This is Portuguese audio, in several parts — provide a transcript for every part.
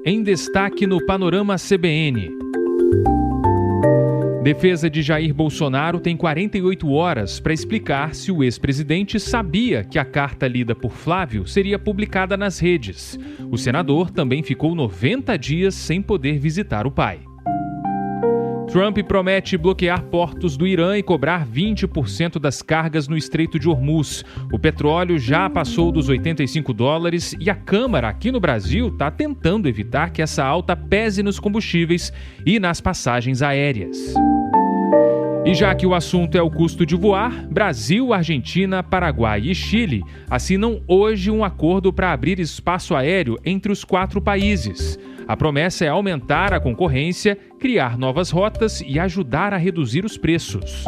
Em destaque no Panorama CBN. Defesa de Jair Bolsonaro tem 48 horas para explicar se o ex-presidente sabia que a carta lida por Flávio seria publicada nas redes. O senador também ficou 90 dias sem poder visitar o pai. Trump promete bloquear portos do Irã e cobrar 20% das cargas no Estreito de Hormuz. O petróleo já passou dos $85 e a Câmara aqui no Brasil está tentando evitar que essa alta pese nos combustíveis e nas passagens aéreas. E já que o assunto é o custo de voar, Brasil, Argentina, Paraguai e Chile assinam hoje um acordo para abrir espaço aéreo entre os 4 países. A promessa é aumentar a concorrência, criar novas rotas e ajudar a reduzir os preços.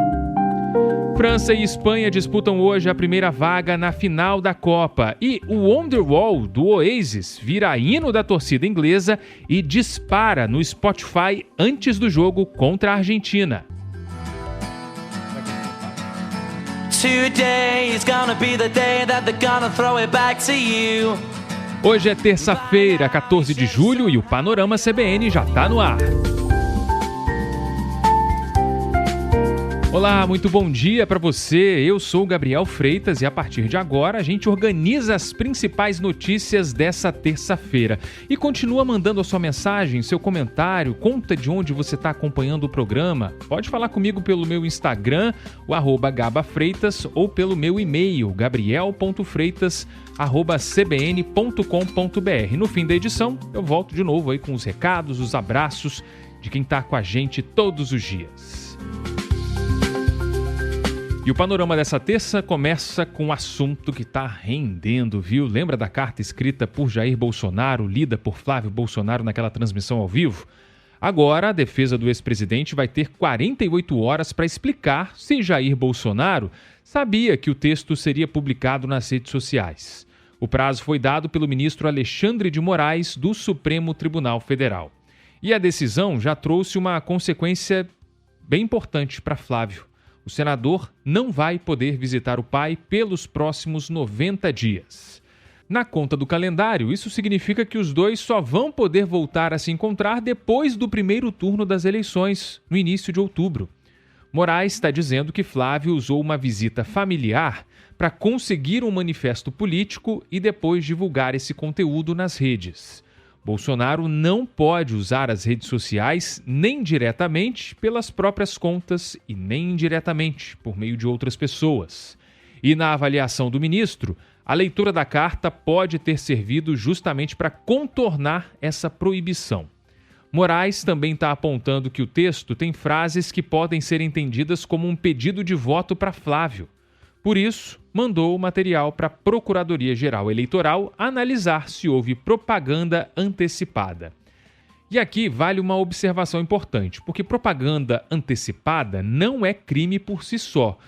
França e Espanha disputam hoje a primeira vaga na final da Copa e o Wonderwall do Oasis vira hino da torcida inglesa e dispara no Spotify antes do jogo contra a Argentina. Today is gonna be the day that they're gonna throw it back to you. Hoje é terça-feira, 14 de julho, e o Panorama CBN já está no ar. Olá, muito bom dia para você. Eu sou o Gabriel Freitas e a partir de agora a gente organiza as principais notícias dessa terça-feira. E continua mandando a sua mensagem, seu comentário, conta de onde você está acompanhando o programa. Pode falar comigo pelo meu Instagram, o @gabafreitas, ou pelo meu e-mail, gabriel.freitas@cbn.com.br. No fim da edição, eu volto de novo aí com os recados, os abraços de quem está com a gente todos os dias. E o panorama dessa terça começa com um assunto que está rendendo, viu? Lembra da carta escrita por Jair Bolsonaro, lida por Flávio Bolsonaro naquela transmissão ao vivo? Agora, a defesa do ex-presidente vai ter 48 horas para explicar se Jair Bolsonaro sabia que o texto seria publicado nas redes sociais. O prazo foi dado pelo ministro Alexandre de Moraes, do Supremo Tribunal Federal. E a decisão já trouxe uma consequência bem importante para Flávio. O senador não vai poder visitar o pai pelos próximos 90 dias. Na conta do calendário, isso significa que os dois só vão poder voltar a se encontrar depois do primeiro turno das eleições, no início de outubro. Moraes está dizendo que Flávio usou uma visita familiar para conseguir um manifesto político e depois divulgar esse conteúdo nas redes. Bolsonaro não pode usar as redes sociais nem diretamente pelas próprias contas e nem indiretamente por meio de outras pessoas. E na avaliação do ministro, a leitura da carta pode ter servido justamente para contornar essa proibição. Moraes também está apontando que o texto tem frases que podem ser entendidas como um pedido de voto para Flávio. Por isso, mandou o material para a Procuradoria-Geral Eleitoral analisar se houve propaganda antecipada. E aqui vale uma observação importante, porque propaganda antecipada não é crime por si só,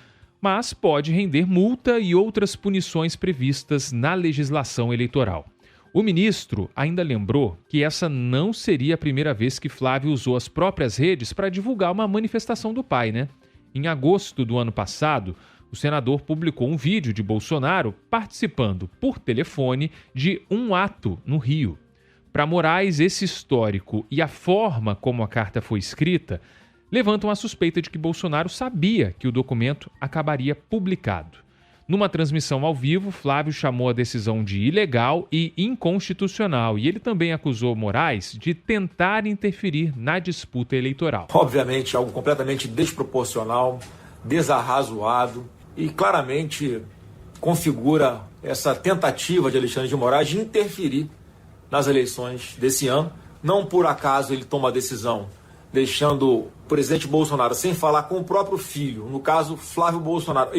mas pode render multa e outras punições previstas na legislação eleitoral. O ministro ainda lembrou que essa não seria a primeira vez que Flávio usou as próprias redes para divulgar uma manifestação do pai, né? Em agosto do ano passado, o senador publicou um vídeo de Bolsonaro participando por telefone de um ato no Rio. Para Moraes, esse histórico e a forma como a carta foi escrita levantam a suspeita de que Bolsonaro sabia que o documento acabaria publicado. Numa transmissão ao vivo, Flávio chamou a decisão de ilegal e inconstitucional e ele também acusou Moraes de tentar interferir na disputa eleitoral. Obviamente, algo completamente desproporcional, desarrazoado, e claramente configura essa tentativa de Alexandre de Moraes de interferir nas eleições desse ano. Não por acaso ele toma a decisão deixando o presidente Bolsonaro sem falar com o próprio filho, no caso Flávio Bolsonaro,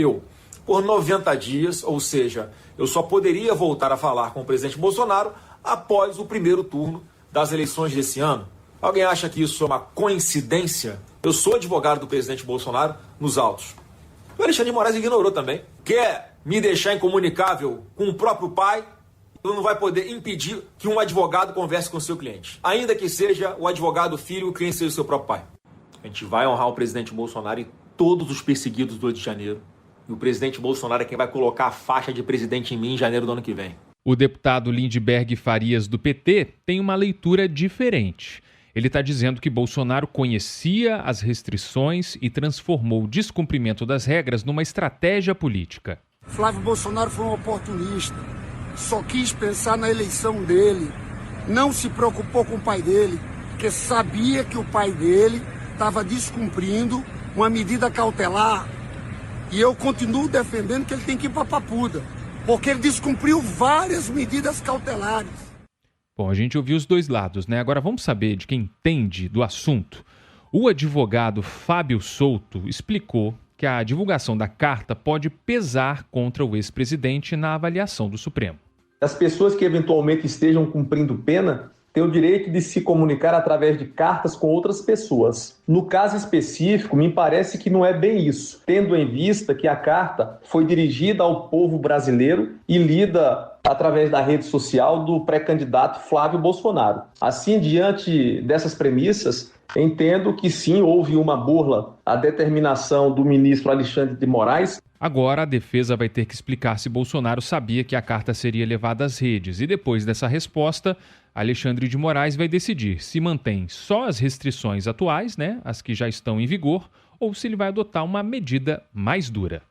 por 90 dias, ou seja, eu só poderia voltar a falar com o presidente Bolsonaro após o primeiro turno das eleições desse ano. Alguém acha que isso é uma coincidência? Eu sou advogado do presidente Bolsonaro nos autos. O Alexandre de Moraes ignorou também. Quer me deixar incomunicável com o próprio pai? Ele não vai poder impedir que um advogado converse com o seu cliente. Ainda que seja o advogado filho e o cliente seja o seu próprio pai. A gente vai honrar o presidente Bolsonaro e todos os perseguidos do 8 de janeiro. E o presidente Bolsonaro é quem vai colocar a faixa de presidente em mim em janeiro do ano que vem. O deputado Lindbergh Farias, do PT, tem uma leitura diferente. Ele está dizendo que Bolsonaro conhecia as restrições e transformou o descumprimento das regras numa estratégia política. Flávio Bolsonaro foi um oportunista, só quis pensar na eleição dele, não se preocupou com o pai dele, porque sabia que o pai dele estava descumprindo uma medida cautelar. E eu continuo defendendo que ele tem que ir para Papuda, porque ele descumpriu várias medidas cautelares. Bom, a gente ouviu os dois lados, né? Agora vamos saber de quem entende do assunto. O advogado Fábio Souto explicou que a divulgação da carta pode pesar contra o ex-presidente na avaliação do Supremo. As pessoas que eventualmente estejam cumprindo pena têm o direito de se comunicar através de cartas com outras pessoas. No caso específico, me parece que não é bem isso, tendo em vista que a carta foi dirigida ao povo brasileiro e lida através da rede social do pré-candidato Flávio Bolsonaro. Assim, diante dessas premissas, entendo que sim, houve uma burla à determinação do ministro Alexandre de Moraes. Agora a defesa vai ter que explicar se Bolsonaro sabia que a carta seria levada às redes. E depois dessa resposta, Alexandre de Moraes vai decidir se mantém só as restrições atuais, né, as que já estão em vigor, ou se ele vai adotar uma medida mais dura.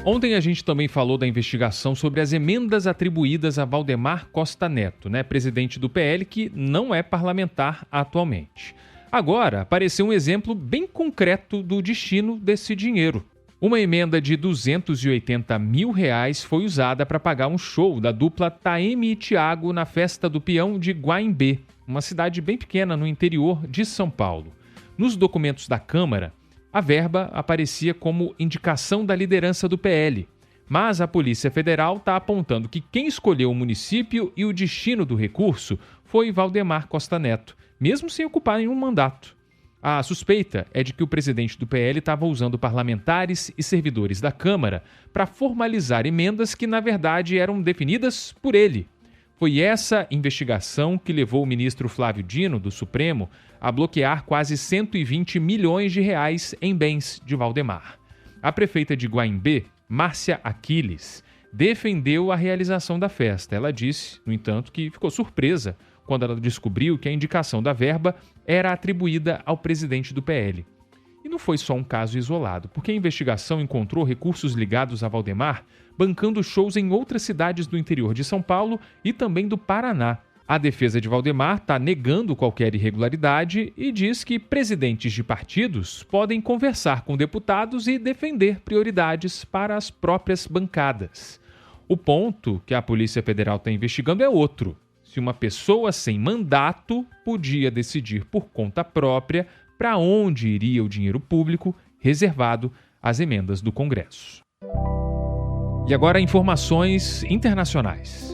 Ontem a gente também falou da investigação sobre as emendas atribuídas a Valdemar Costa Neto, né, presidente do PL, que não é parlamentar atualmente. Agora apareceu um exemplo bem concreto do destino desse dinheiro. Uma emenda de R$280 mil foi usada para pagar um show da dupla Taeme e Thiago na Festa do Peão de Guaimbê, uma cidade bem pequena no interior de São Paulo. Nos documentos da Câmara, a verba aparecia como indicação da liderança do PL, mas a Polícia Federal está apontando que quem escolheu o município e o destino do recurso foi Valdemar Costa Neto, mesmo sem ocupar nenhum mandato. A suspeita é de que o presidente do PL estava usando parlamentares e servidores da Câmara para formalizar emendas que, na verdade, eram definidas por ele. Foi essa investigação que levou o ministro Flávio Dino, do Supremo, a bloquear quase R$120 milhões em bens de Valdemar. A prefeita de Guaimbê, Márcia Aquiles, defendeu a realização da festa. Ela disse, no entanto, que ficou surpresa quando ela descobriu que a indicação da verba era atribuída ao presidente do PL. E não foi só um caso isolado, porque a investigação encontrou recursos ligados a Valdemar bancando shows em outras cidades do interior de São Paulo e também do Paraná. A defesa de Valdemar está negando qualquer irregularidade e diz que presidentes de partidos podem conversar com deputados e defender prioridades para as próprias bancadas. O ponto que a Polícia Federal está investigando é outro. Se uma pessoa sem mandato podia decidir por conta própria para onde iria o dinheiro público reservado às emendas do Congresso. E agora informações internacionais.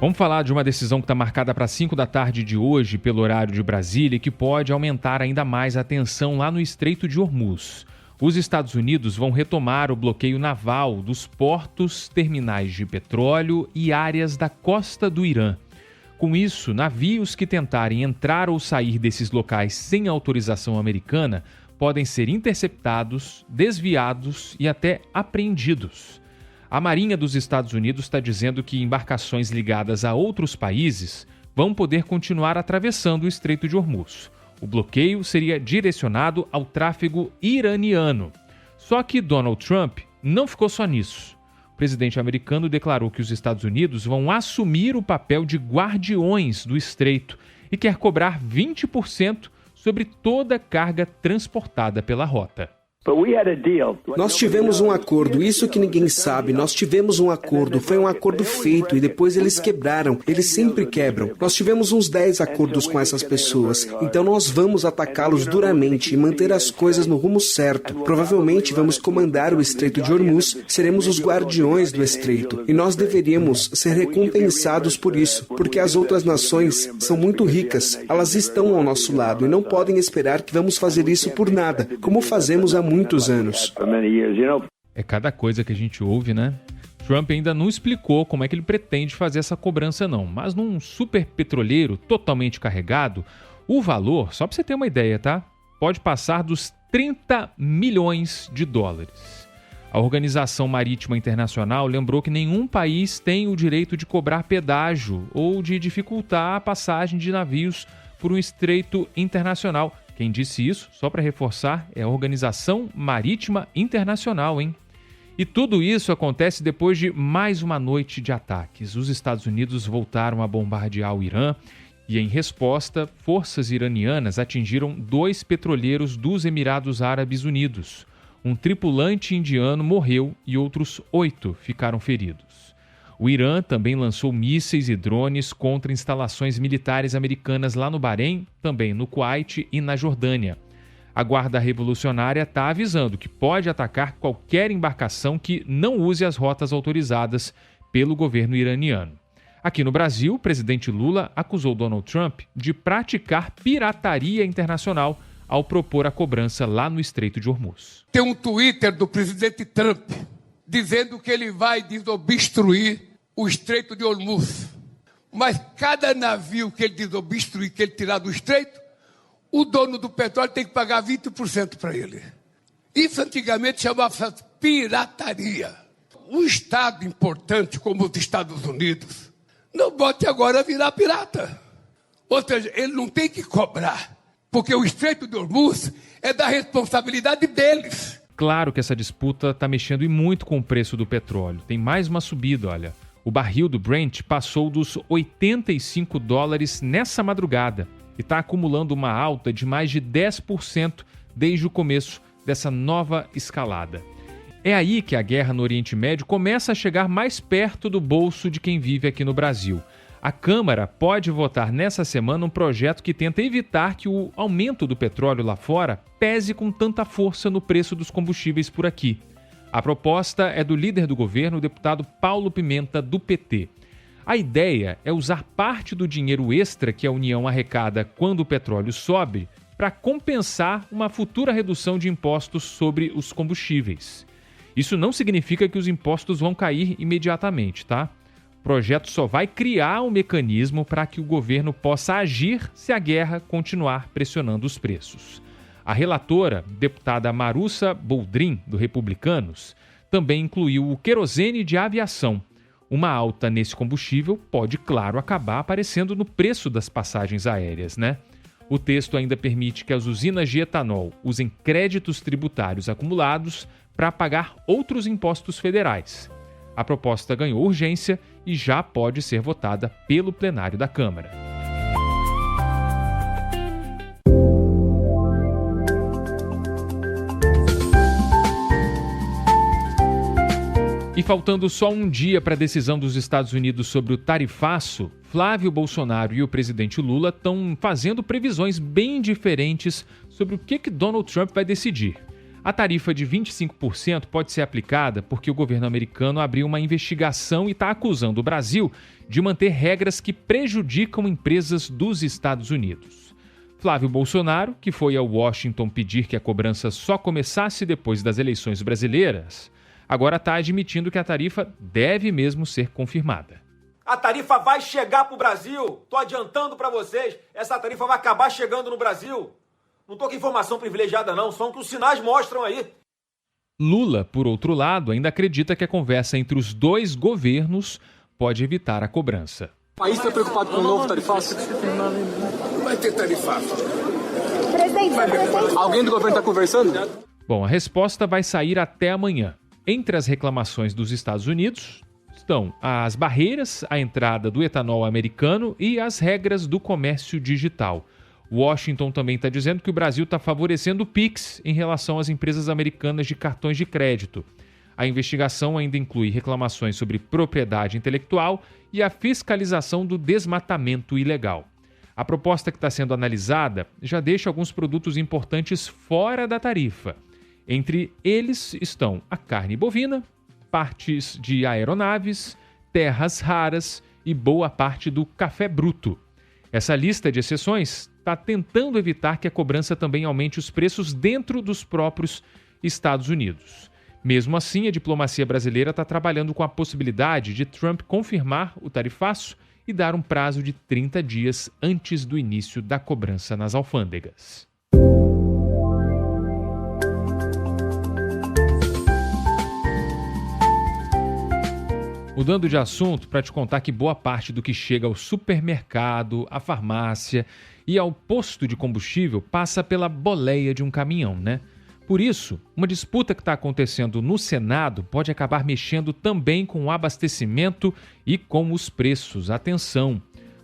Vamos falar de uma decisão que está marcada para 5 da tarde de hoje pelo horário de Brasília e que pode aumentar ainda mais a tensão lá no Estreito de Hormuz. Os Estados Unidos vão retomar o bloqueio naval dos portos, terminais de petróleo e áreas da costa do Irã. Com isso, navios que tentarem entrar ou sair desses locais sem autorização americana podem ser interceptados, desviados e até apreendidos. A Marinha dos Estados Unidos está dizendo que embarcações ligadas a outros países vão poder continuar atravessando o Estreito de Hormuz. O bloqueio seria direcionado ao tráfego iraniano. Só que Donald Trump não ficou só nisso. O presidente americano declarou que os Estados Unidos vão assumir o papel de guardiões do estreito e quer cobrar 20% sobre toda a carga transportada pela rota. Nós tivemos um acordo, isso que ninguém sabe, nós tivemos um acordo, foi um acordo feito e depois eles quebraram, eles sempre quebram. Nós tivemos uns 10 acordos com essas pessoas, então nós vamos atacá-los duramente e manter as coisas no rumo certo. Provavelmente vamos comandar o Estreito de Hormuz, seremos os guardiões do Estreito e nós deveríamos ser recompensados por isso, porque as outras nações são muito ricas, elas estão ao nosso lado e não podem esperar que vamos fazer isso por nada, como fazemos há muitos anos. É cada coisa que a gente ouve, né? Trump ainda não explicou como é que ele pretende fazer essa cobrança não, mas num super petroleiro totalmente carregado, o valor, só para você ter uma ideia, tá? Pode passar dos 30 milhões de dólares. A Organização Marítima Internacional lembrou que nenhum país tem o direito de cobrar pedágio ou de dificultar a passagem de navios por um estreito internacional. Quem disse isso, só para reforçar, é a Organização Marítima Internacional, hein? E tudo isso acontece depois de mais uma noite de ataques. Os Estados Unidos voltaram a bombardear o Irã e, em resposta, forças iranianas atingiram 2 petroleiros dos Emirados Árabes Unidos. Um tripulante indiano morreu e outros 8 ficaram feridos. O Irã também lançou mísseis e drones contra instalações militares americanas lá no Bahrein, também no Kuwait e na Jordânia. A Guarda Revolucionária está avisando que pode atacar qualquer embarcação que não use as rotas autorizadas pelo governo iraniano. Aqui no Brasil, o presidente Lula acusou Donald Trump de praticar pirataria internacional ao propor a cobrança lá no Estreito de Hormuz. Tem um Twitter do presidente Trump dizendo que ele vai desobstruir o Estreito de Hormuz. Mas cada navio que ele desobstruir, que ele tirar do Estreito, o dono do petróleo tem que pagar 20% para ele. Isso antigamente chamava-se pirataria. Um Estado importante como os Estados Unidos não pode agora virar pirata. Ou seja, ele não tem que cobrar, porque o Estreito de Hormuz é da responsabilidade deles. Claro que essa disputa está mexendo e muito com o preço do petróleo. Tem mais uma subida, olha. O barril do Brent passou dos $85 nessa madrugada e está acumulando uma alta de mais de 10% desde o começo dessa nova escalada. É aí que a guerra no Oriente Médio começa a chegar mais perto do bolso de quem vive aqui no Brasil. A Câmara pode votar nessa semana um projeto que tenta evitar que o aumento do petróleo lá fora pese com tanta força no preço dos combustíveis por aqui. A proposta é do líder do governo, o deputado Paulo Pimenta, do PT. A ideia é usar parte do dinheiro extra que a União arrecada quando o petróleo sobe para compensar uma futura redução de impostos sobre os combustíveis. Isso não significa que os impostos vão cair imediatamente, tá? O projeto só vai criar um mecanismo para que o governo possa agir se a guerra continuar pressionando os preços. A relatora, deputada Marussa Boldrin, do Republicanos, também incluiu o querosene de aviação. Uma alta nesse combustível pode, claro, acabar aparecendo no preço das passagens aéreas, né? O texto ainda permite que as usinas de etanol usem créditos tributários acumulados para pagar outros impostos federais. A proposta ganhou urgência e já pode ser votada pelo plenário da Câmara. E faltando só um dia para a decisão dos Estados Unidos sobre o tarifaço, Flávio Bolsonaro e o presidente Lula estão fazendo previsões bem diferentes sobre o que Donald Trump vai decidir. A tarifa de 25% pode ser aplicada porque o governo americano abriu uma investigação e está acusando o Brasil de manter regras que prejudicam empresas dos Estados Unidos. Flávio Bolsonaro, que foi a Washington pedir que a cobrança só começasse depois das eleições brasileiras, agora está admitindo que a tarifa deve mesmo ser confirmada. A tarifa vai chegar para o Brasil. Estou adiantando para vocês. Essa tarifa vai acabar chegando no Brasil. Não estou com informação privilegiada não, só que os sinais mostram aí. Lula, por outro lado, ainda acredita que a conversa entre os dois governos pode evitar a cobrança. O país está preocupado com o novo tarifaço? Não vai ter tarifaço. Alguém do governo está conversando? Bom, a resposta vai sair até amanhã. Entre as reclamações dos Estados Unidos estão as barreiras à entrada do etanol americano e as regras do comércio digital. Washington também está dizendo que o Brasil está favorecendo o Pix em relação às empresas americanas de cartões de crédito. A investigação ainda inclui reclamações sobre propriedade intelectual e a fiscalização do desmatamento ilegal. A proposta que está sendo analisada já deixa alguns produtos importantes fora da tarifa. Entre eles estão a carne bovina, partes de aeronaves, terras raras e boa parte do café bruto. Essa lista de exceções está tentando evitar que a cobrança também aumente os preços dentro dos próprios Estados Unidos. Mesmo assim, a diplomacia brasileira está trabalhando com a possibilidade de Trump confirmar o tarifaço e dar um prazo de 30 dias antes do início da cobrança nas alfândegas. Mudando de assunto, para te contar que boa parte do que chega ao supermercado, à farmácia e ao posto de combustível passa pela boleia de um caminhão, né? Por isso, uma disputa que está acontecendo no Senado pode acabar mexendo também com o abastecimento e com os preços. Atenção!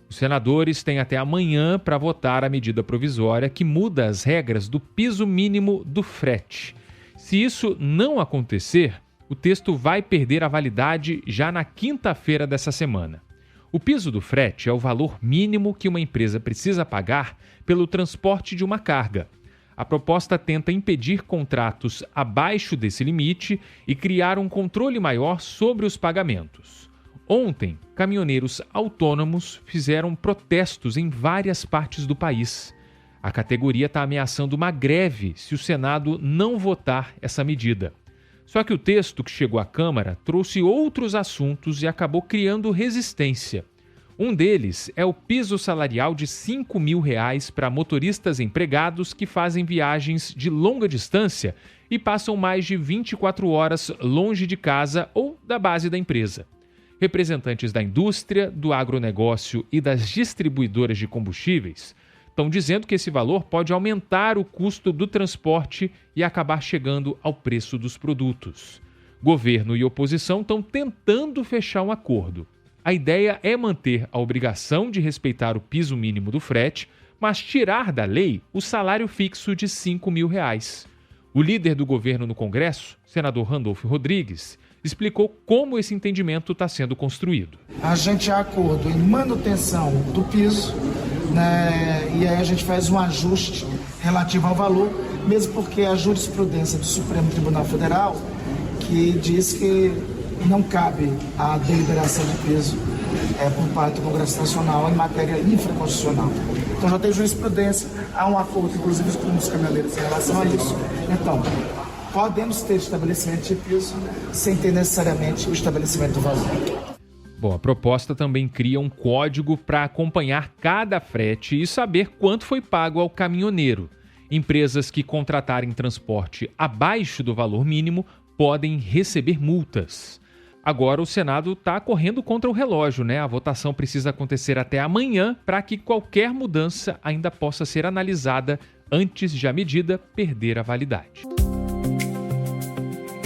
Os senadores têm até amanhã para votar a medida provisória que muda as regras do piso mínimo do frete. Se isso não acontecer, o texto vai perder a validade já na quinta-feira dessa semana. O piso do frete é o valor mínimo que uma empresa precisa pagar pelo transporte de uma carga. A proposta tenta impedir contratos abaixo desse limite e criar um controle maior sobre os pagamentos. Ontem, caminhoneiros autônomos fizeram protestos em várias partes do país. A categoria está ameaçando uma greve se o Senado não votar essa medida. Só que o texto que chegou à Câmara trouxe outros assuntos e acabou criando resistência. Um deles é o piso salarial de R$ 5.000 para motoristas empregados que fazem viagens de longa distância e passam mais de 24 horas longe de casa ou da base da empresa. Representantes da indústria, do agronegócio e das distribuidoras de combustíveis estão dizendo que esse valor pode aumentar o custo do transporte e acabar chegando ao preço dos produtos. Governo e oposição estão tentando fechar um acordo. A ideia é manter a obrigação de respeitar o piso mínimo do frete, mas tirar da lei o salário fixo de R$ 5.000. O líder do governo no Congresso, senador Randolfo Rodrigues, explicou como esse entendimento está sendo construído. A gente há acordo em manutenção do piso, né, e aí a gente faz um ajuste relativo ao valor, mesmo porque a jurisprudência do Supremo Tribunal Federal que diz que não cabe a deliberação de piso por parte do Congresso Nacional em matéria infraconstitucional. Então já tem jurisprudência, há um acordo, inclusive, com os caminhoneiros em relação a isso. Então, podemos ter estabelecimento de piso sem ter necessariamente o estabelecimento do valor. Bom, a proposta também cria um código para acompanhar cada frete e saber quanto foi pago ao caminhoneiro. Empresas que contratarem transporte abaixo do valor mínimo podem receber multas. Agora o Senado está correndo contra o relógio, né? A votação precisa acontecer até amanhã para que qualquer mudança ainda possa ser analisada antes de a medida perder a validade.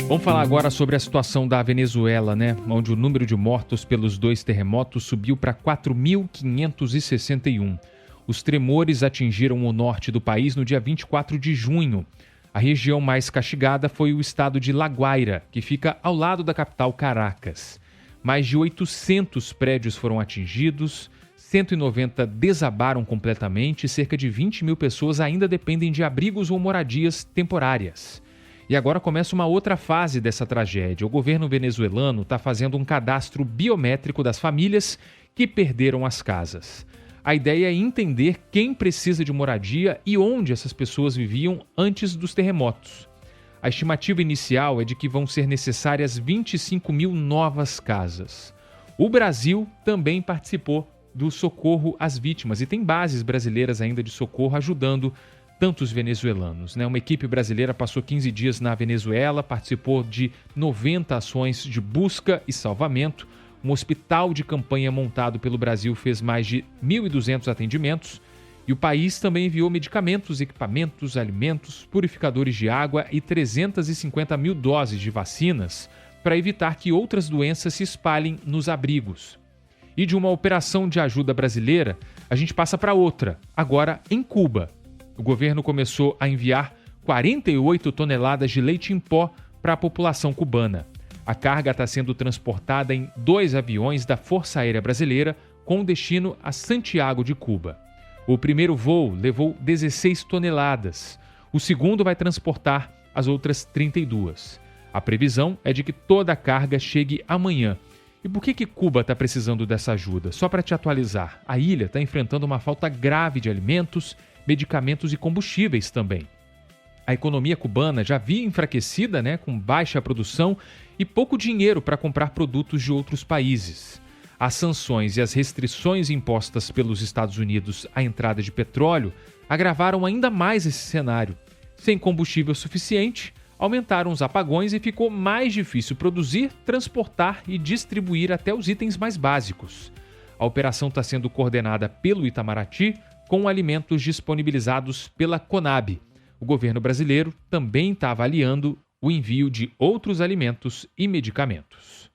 Vamos falar agora sobre a situação da Venezuela, né? Onde o número de mortos pelos 2 terremotos subiu para 4.561. Os tremores atingiram o norte do país no dia 24 de junho. A região mais castigada foi o estado de La Guaira, que fica ao lado da capital Caracas. Mais de 800 prédios foram atingidos, 190 desabaram completamente e cerca de 20 mil pessoas ainda dependem de abrigos ou moradias temporárias. E agora começa uma outra fase dessa tragédia. O governo venezuelano está fazendo um cadastro biométrico das famílias que perderam as casas. A ideia é entender quem precisa de moradia e onde essas pessoas viviam antes dos terremotos. A estimativa inicial é de que vão ser necessárias 25 mil novas casas. O Brasil também participou do socorro às vítimas e tem bases brasileiras ainda de socorro ajudando tantos venezuelanos, né? Uma equipe brasileira passou 15 dias na Venezuela, participou de 90 ações de busca e salvamento. Um hospital de campanha montado pelo Brasil fez mais de 1.200 atendimentos e o país também enviou medicamentos, equipamentos, alimentos, purificadores de água e 350 mil doses de vacinas para evitar que outras doenças se espalhem nos abrigos. E de uma operação de ajuda brasileira, a gente passa para outra, agora em Cuba. O governo começou a enviar 48 toneladas de leite em pó para a população cubana. A carga está sendo transportada em 2 aviões da Força Aérea Brasileira com destino a Santiago de Cuba. O primeiro voo levou 16 toneladas. O segundo vai transportar as outras 32. A previsão é de que toda a carga chegue amanhã. E por que Cuba está precisando dessa ajuda? Só para te atualizar, a ilha está enfrentando uma falta grave de alimentos, medicamentos e combustíveis também. A economia cubana já havia enfraquecida, com baixa produção e pouco dinheiro para comprar produtos de outros países. As sanções e as restrições impostas pelos Estados Unidos à entrada de petróleo agravaram ainda mais esse cenário. Sem combustível suficiente, aumentaram os apagões e ficou mais difícil produzir, transportar e distribuir até os itens mais básicos. A operação está sendo coordenada pelo Itamaraty, com alimentos disponibilizados pela Conab. O governo brasileiro também está avaliando o envio de outros alimentos e medicamentos.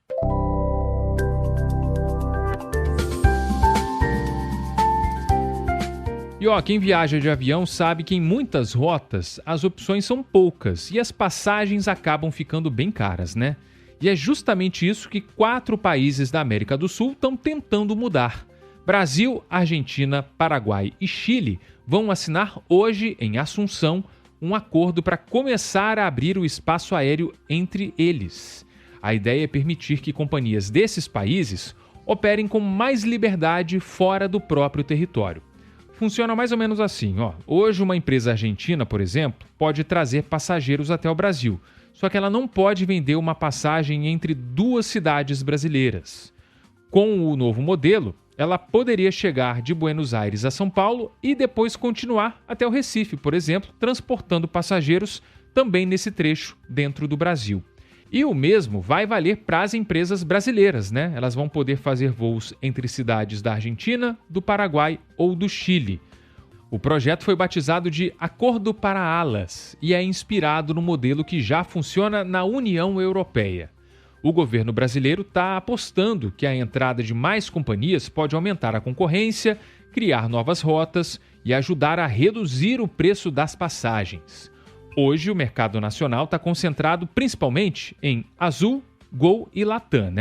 E quem viaja de avião sabe que em muitas rotas as opções são poucas e as passagens acabam ficando bem caras, E é justamente isso que 4 países da América do Sul estão tentando mudar. Brasil, Argentina, Paraguai e Chile vão assinar hoje, em Assunção, um acordo para começar a abrir o espaço aéreo entre eles. A ideia é permitir que companhias desses países operem com mais liberdade fora do próprio território. Funciona mais ou menos assim, Hoje uma empresa argentina, por exemplo, pode trazer passageiros até o Brasil, só que ela não pode vender uma passagem entre 2 cidades brasileiras. Com o novo modelo, ela poderia chegar de Buenos Aires a São Paulo e depois continuar até o Recife, por exemplo, transportando passageiros também nesse trecho dentro do Brasil. E o mesmo vai valer para as empresas brasileiras, Elas vão poder fazer voos entre cidades da Argentina, do Paraguai ou do Chile. O projeto foi batizado de Acordo para Alas e é inspirado no modelo que já funciona na União Europeia. O governo brasileiro está apostando que a entrada de mais companhias pode aumentar a concorrência, criar novas rotas e ajudar a reduzir o preço das passagens. Hoje, o mercado nacional está concentrado principalmente em Azul, Gol e Latam,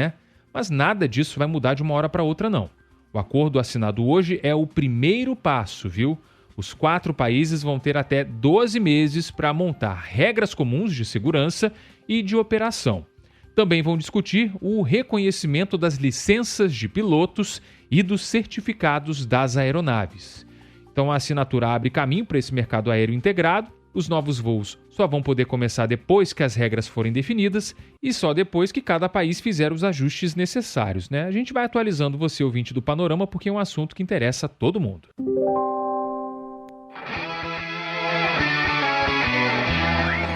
Mas nada disso vai mudar de uma hora para outra, não. O acordo assinado hoje é o primeiro passo, viu? Os 4 países vão ter até 12 meses para montar regras comuns de segurança e de operação. Também vão discutir o reconhecimento das licenças de pilotos e dos certificados das aeronaves. Então a assinatura abre caminho para esse mercado aéreo integrado. Os novos voos só vão poder começar depois que as regras forem definidas e só depois que cada país fizer os ajustes necessários, A gente vai atualizando você, ouvinte do Panorama, porque é um assunto que interessa a todo mundo.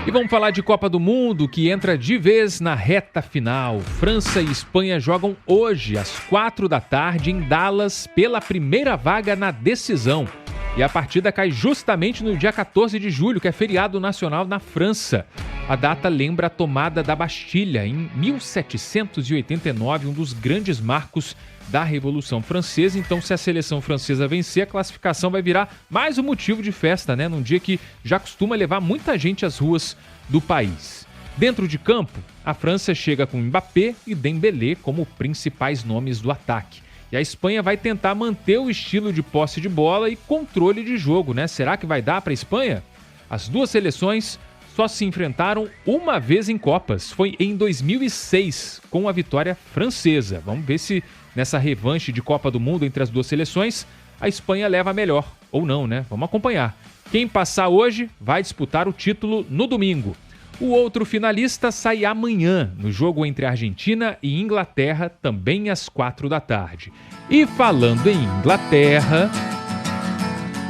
E vamos falar de Copa do Mundo, que entra de vez na reta final. França e Espanha jogam hoje, às 4 da tarde, em Dallas, pela primeira vaga na decisão. E a partida cai justamente no dia 14 de julho, que é feriado nacional na França. A data lembra a tomada da Bastilha, em 1789, um dos grandes marcos da Revolução Francesa. Então, se a seleção francesa vencer, a classificação vai virar mais um motivo de festa, Num dia que já costuma levar muita gente às ruas do país. Dentro de campo, a França chega com Mbappé e Dembélé como principais nomes do ataque. E a Espanha vai tentar manter o estilo de posse de bola e controle de jogo, Será que vai dar para a Espanha? As 2 seleções só se enfrentaram uma vez em Copas. Foi em 2006, com a vitória francesa. Vamos ver se nessa revanche de Copa do Mundo entre as 2 seleções, a Espanha leva a melhor. Ou não, Vamos acompanhar. Quem passar hoje vai disputar o título no domingo. O outro finalista sai amanhã, no jogo entre Argentina e Inglaterra, também às 4 da tarde. E falando em Inglaterra...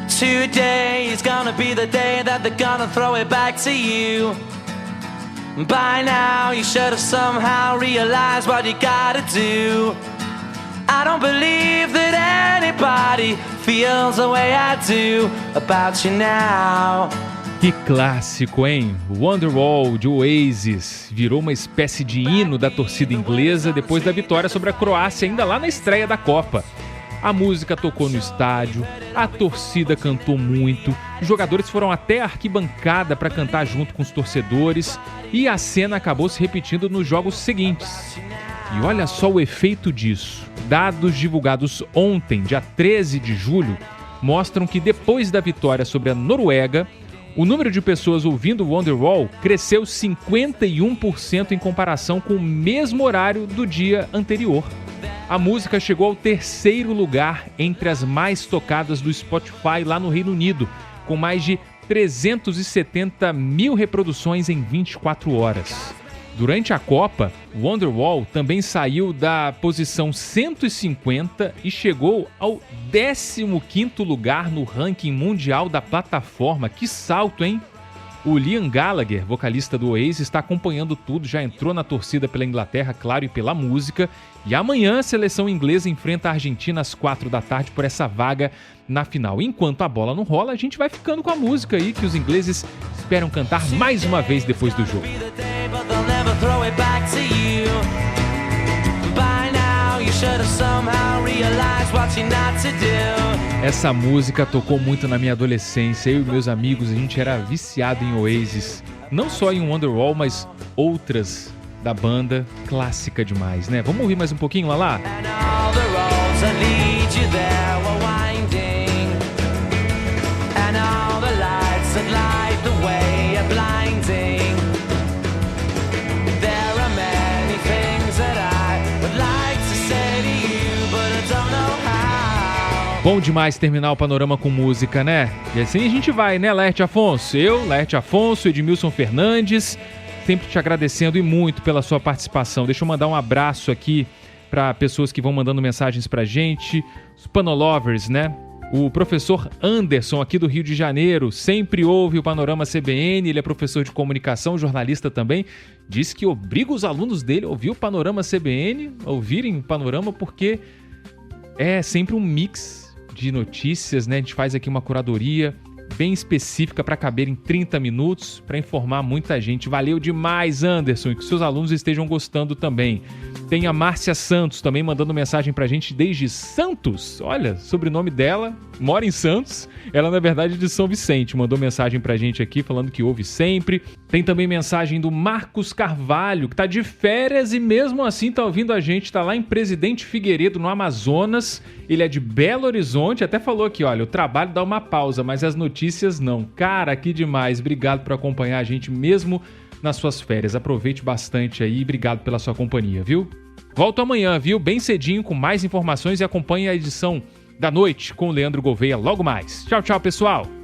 Today is gonna be the day that they're gonna throw it back to you. By now you should have somehow realized what you gotta do. I don't believe that anybody feels the way I do about you now. Que clássico, hein? Wonderwall de Oasis virou uma espécie de hino da torcida inglesa depois da vitória sobre a Croácia, ainda lá na estreia da Copa. A música tocou no estádio, a torcida cantou muito, os jogadores foram até a arquibancada para cantar junto com os torcedores e a cena acabou se repetindo nos jogos seguintes. E olha só o efeito disso. Dados divulgados ontem, dia 13 de julho, mostram que depois da vitória sobre a Noruega, o número de pessoas ouvindo Wonderwall cresceu 51% em comparação com o mesmo horário do dia anterior. A música chegou ao 3º lugar entre as mais tocadas do Spotify lá no Reino Unido, com mais de 370 mil reproduções em 24 horas. Durante a Copa, Wonderwall também saiu da posição 150 e chegou ao 15º lugar no ranking mundial da plataforma. Que salto, hein? O Liam Gallagher, vocalista do Oasis, está acompanhando tudo, já entrou na torcida pela Inglaterra, claro, e pela música. E amanhã a seleção inglesa enfrenta a Argentina às 4 da tarde por essa vaga na final. Enquanto a bola não rola, a gente vai ficando com a música aí que os ingleses esperam cantar mais uma vez depois do jogo. Essa música tocou muito na minha adolescência. Eu e meus amigos, a gente era viciado em Oasis. Não só em Wonderwall, mas outras da banda. Clássica demais, né? Vamos ouvir mais um pouquinho, Lala? Bom demais terminar o Panorama com música, né? E assim a gente vai, né, Laerte Afonso? Eu, Laerte Afonso, Edmilson Fernandes, sempre te agradecendo e muito pela sua participação. Deixa eu mandar um abraço aqui para pessoas que vão mandando mensagens pra gente, os Panolovers, né? O professor Anderson, aqui do Rio de Janeiro, sempre ouve o Panorama CBN, ele é professor de comunicação, jornalista também, diz que obriga os alunos dele a ouvir o Panorama CBN, a ouvirem o Panorama, porque é sempre um mix de notícias, né? A gente faz aqui uma curadoria bem específica para caber em 30 minutos, para informar muita gente. Valeu demais, Anderson, e que seus alunos estejam gostando também. Tem a Márcia Santos também mandando mensagem pra gente desde Santos. Olha, sobrenome dela, mora em Santos. Ela, na verdade, é de São Vicente. Mandou mensagem pra gente aqui falando que ouve sempre. Tem também mensagem do Marcos Carvalho, que tá de férias e mesmo assim tá ouvindo a gente. Tá lá em Presidente Figueiredo, no Amazonas. Ele é de Belo Horizonte. Até falou aqui, olha, o trabalho dá uma pausa, mas as notícias não. Cara, que demais. Obrigado por acompanhar a gente mesmo nas suas férias. Aproveite bastante aí e obrigado pela sua companhia, viu? Volto amanhã, viu? Bem cedinho com mais informações e acompanhe a edição da noite com o Leandro Gouveia logo mais. Tchau, tchau, pessoal!